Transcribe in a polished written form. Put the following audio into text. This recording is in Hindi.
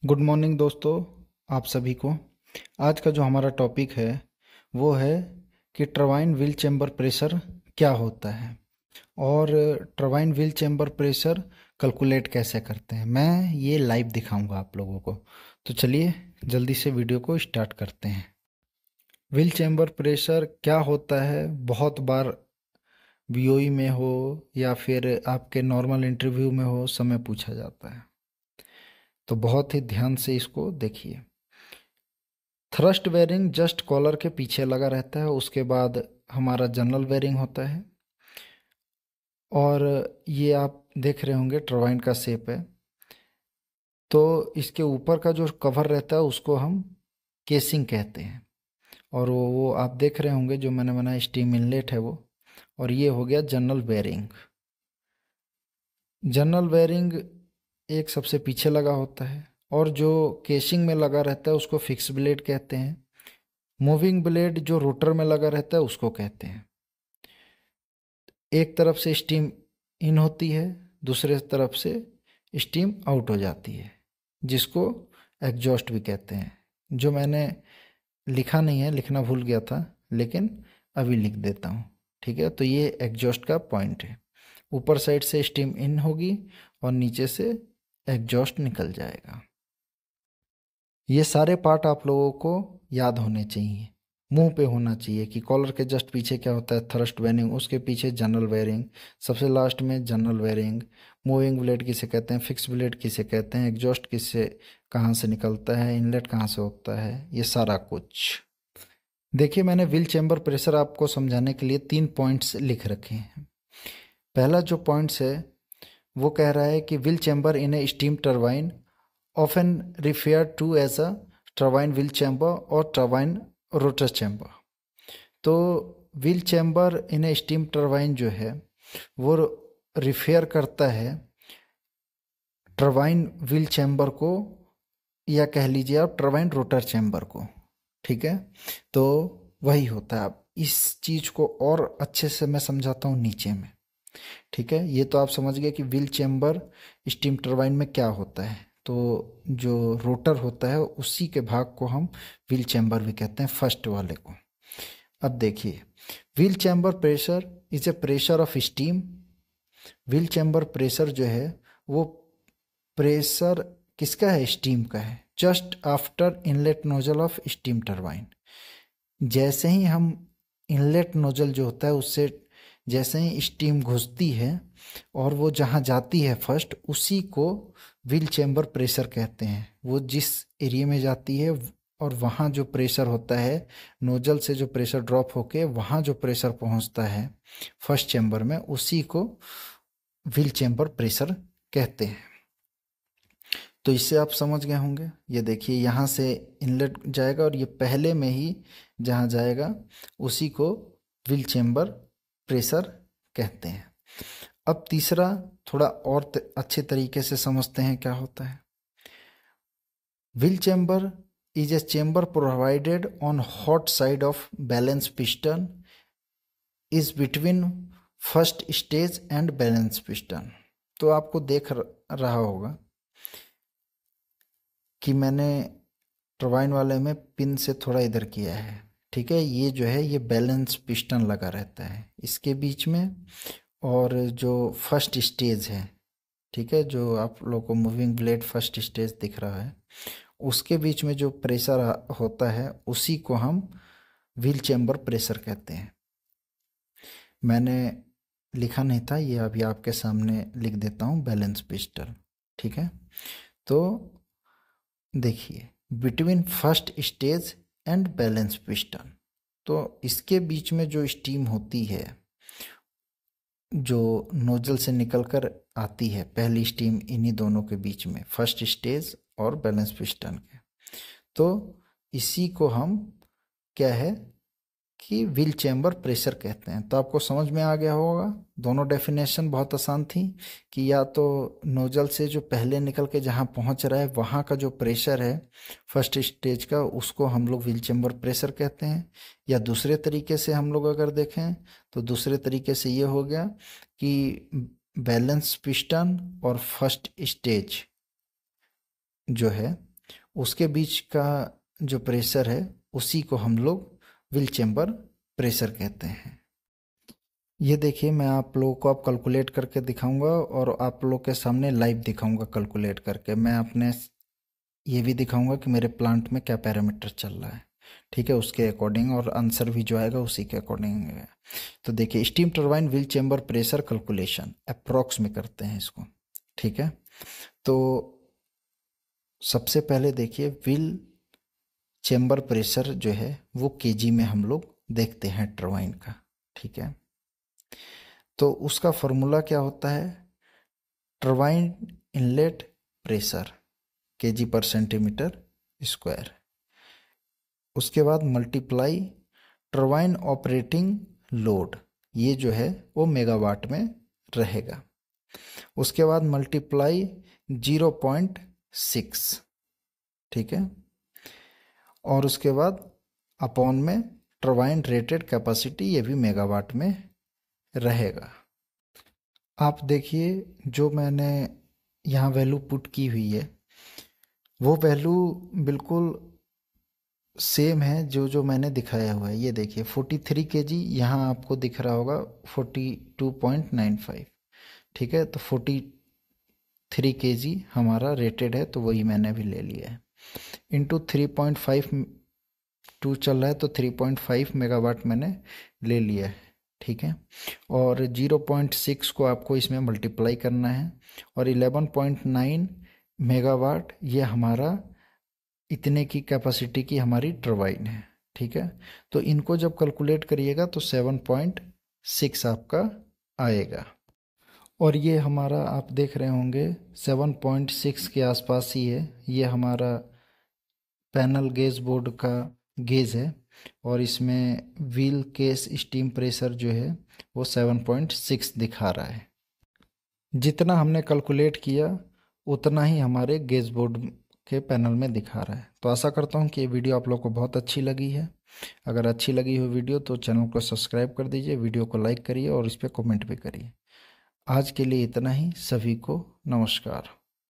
गुड मॉर्निंग दोस्तों, आप सभी को। आज का जो हमारा टॉपिक है वो है कि टरबाइन व्हील चेंबर प्रेशर क्या होता है और turbine wheel chamber pressure calculate कैसे करते हैं। मैं ये लाइव दिखाऊंगा आप लोगों को। तो चलिए जल्दी से वीडियो को स्टार्ट करते हैं। व्हील चेंबर प्रेशर क्या होता है, बहुत बार बीओई में हो या फिर आपके नॉर्मल इंटरव्यू में हो, समय पूछा जाता है। तो बहुत ही ध्यान से इसको देखिए। थ्रस्ट बेरिंग जस्ट कॉलर के पीछे लगा रहता है, उसके बाद हमारा जनरल बेरिंग होता है। और ये आप देख रहे होंगे टरबाइन का शेप है। तो इसके ऊपर का जो कवर रहता है उसको हम केसिंग कहते हैं। और वो आप देख रहे होंगे जो मैंने बनाया स्टीम इनलेट है वो। और ये हो गया जनरल बेरिंग। जनरल बेरिंग एक सबसे पीछे लगा होता है और जो केसिंग में लगा रहता है उसको फिक्स ब्लेड कहते हैं। मूविंग ब्लेड जो रोटर में लगा रहता है उसको कहते हैं। एक तरफ से स्टीम इन होती है, दूसरे तरफ से स्टीम आउट हो जाती है, जिसको एग्जॉस्ट भी कहते हैं। जो मैंने लिखा नहीं है, लिखना भूल गया था, लेकिन अभी लिख देता हूँ। ठीक है, तो ये एग्जॉस्ट का पॉइंट है। ऊपर साइड से स्टीम इन होगी और नीचे से एग्जॉस्ट निकल जाएगा। ये सारे पार्ट आप लोगों को याद होने चाहिए, मुंह पे होना चाहिए कि कॉलर के जस्ट पीछे क्या होता है, थ्रस्ट बेरिंग, उसके पीछे जनरल बेरिंग, सबसे लास्ट में जनरल बेरिंग, मूविंग ब्लेड किसे कहते हैं, फिक्स ब्लेड किसे कहते हैं, एग्जॉस्ट किससे कहाँ से निकलता है, इनलेट कहाँ से होता है, ये सारा कुछ। देखिए, मैंने व्हील चेंबर प्रेशर आपको समझाने के लिए 3 पॉइंट्स लिख रखे हैं। पहला जो पॉइंट्स है वो कह रहा है कि wheel chamber in A steam turbine often referred to as a turbine wheel chamber or turbine rotor chamber। तो wheel chamber in A steam turbine जो है वो रिफेयर करता है टरबाइन व्हील चैम्बर को, या कह लीजिए आप टरबाइन रोटर चैम्बर को। ठीक है, तो वही होता है। अब इस चीज़ को और अच्छे से मैं समझाता हूँ नीचे में। ठीक है, ये तो आप समझ गए कि व्हील चैम्बर स्टीम टरबाइन में क्या होता है। तो जो रोटर होता है उसी के भाग को हम व्हील चैम्बर भी कहते हैं, फर्स्ट वाले को। अब देखिए, wheel chamber pressure is a pressure of steam. Wheel chamber pressure जो है वो प्रेशर किसका है, स्टीम का है, just after inlet nozzle of steam turbine. जैसे ही हम इनलेट नोजल जो होता है उससे जैसे ही स्टीम घुसती है और वो जहाँ जाती है फर्स्ट, उसी को व्हील चैम्बर प्रेशर कहते हैं। वो जिस एरिया में जाती है और वहाँ जो प्रेशर होता है, नोजल से जो प्रेशर ड्रॉप होके वहाँ जो प्रेशर पहुँचता है फर्स्ट चैम्बर में, उसी को व्हील चैम्बर प्रेशर कहते हैं। तो इससे आप समझ गए होंगे। ये देखिए, यहाँ से इनलेट जाएगा और ये पहले में ही जहाँ जाएगा उसी को व्हील चैम्बर प्रेशर कहते हैं। अब तीसरा थोड़ा और अच्छे तरीके से समझते हैं क्या होता है। Wheel chamber is a chamber provided on hot side of balance piston is between first stage and balance piston. तो आपको देख रहा होगा कि मैंने टरबाइन वाले में पिन से थोड़ा इधर किया है। ठीक है, ये जो है ये बैलेंस पिस्टन लगा रहता है इसके बीच में, और जो फर्स्ट स्टेज है, ठीक है, जो आप लोगों को मूविंग ब्लेड फर्स्ट स्टेज दिख रहा है, उसके बीच में जो प्रेशर होता है उसी को हम व्हील चैम्बर प्रेशर कहते हैं। मैंने लिखा नहीं था, ये अभी आपके सामने लिख देता हूँ, बैलेंस पिस्टन। ठीक है, तो देखिए, between first stage and balance piston, तो इसके बीच में जो स्टीम होती है जो नोजल से निकलकर आती है, पहली स्टीम इन्हीं दोनों के बीच में, फर्स्ट स्टेज और बैलेंस पिस्टन के, तो इसी को हम क्या है कि व्हील चैम्बर प्रेशर कहते हैं। तो आपको समझ में आ गया होगा, दोनों डेफिनेशन बहुत आसान थी कि या तो नोजल से जो पहले निकल के जहाँ पहुँच रहा है वहाँ का जो प्रेशर है फर्स्ट स्टेज का, उसको हम लोग व्हील चैम्बर प्रेशर कहते हैं। या दूसरे तरीके से हम लोग अगर देखें तो दूसरे तरीके से ये हो गया कि बैलेंस पिस्टन और फर्स्ट स्टेज जो है उसके बीच का जो प्रेशर है उसी को हम लोग व्हील चेम्बर प्रेशर कहते हैं। ये देखिए, मैं आप लोगों को अब कैलकुलेट करके दिखाऊंगा और आप लोग के सामने लाइव दिखाऊंगा कैलकुलेट करके। मैं अपने ये भी दिखाऊंगा कि मेरे प्लांट में क्या पैरामीटर चल रहा है, ठीक है, उसके अकॉर्डिंग, और आंसर भी जो आएगा उसी के अकॉर्डिंग है। तो देखिए, steam turbine wheel chamber pressure calculation approx में करते हैं इसको, ठीक है। तो सबसे पहले देखिए, व्हील चेम्बर प्रेशर जो है वो केजी में हम लोग देखते हैं टरबाइन का, ठीक है। तो उसका फॉर्मूला क्या होता है, टरबाइन इनलेट प्रेशर केजी पर सेंटीमीटर स्क्वायर, उसके बाद मल्टीप्लाई टरबाइन ऑपरेटिंग लोड, ये जो है वो मेगावाट में रहेगा, उसके बाद मल्टीप्लाई 0.6, ठीक है, और उसके बाद अपॉन में टरबाइन रेटेड कैपेसिटी, ये भी मेगावाट में रहेगा। आप देखिए, जो मैंने यहाँ वैल्यू पुट की हुई है वो वैल्यू बिल्कुल सेम है जो जो मैंने दिखाया हुआ है। ये देखिए 43 kg, यहाँ आपको दिख रहा होगा 42.95, ठीक है। तो 43 kg हमारा रेटेड है, तो वही मैंने भी ले लिया है। इंटू 3.52 चल रहा है, तो 3.5 मेगावाट मैंने ले लिया है, ठीक है। और 0.6 को आपको इसमें मल्टीप्लाई करना है, और 11.9 मेगावाट ये हमारा इतने की कैपेसिटी की हमारी टरबाइन है, ठीक है। तो इनको जब कैलकुलेट करिएगा तो 7.6 आपका आएगा, और ये हमारा आप देख रहे होंगे 7.6 के आसपास ही है। ये हमारा पैनल गेज बोर्ड का गेज है, और इसमें व्हील केस स्टीम प्रेशर जो है वो 7.6 दिखा रहा है। जितना हमने कैलकुलेट किया उतना ही हमारे गेज बोर्ड के पैनल में दिखा रहा है। तो आशा करता हूँ कि ये वीडियो आप लोग को बहुत अच्छी लगी है। अगर अच्छी लगी हो वीडियो तो चैनल को सब्सक्राइब कर दीजिए, वीडियो को लाइक करिए और इस पर कमेंट भी करिए। आज के लिए इतना ही। सभी को नमस्कार।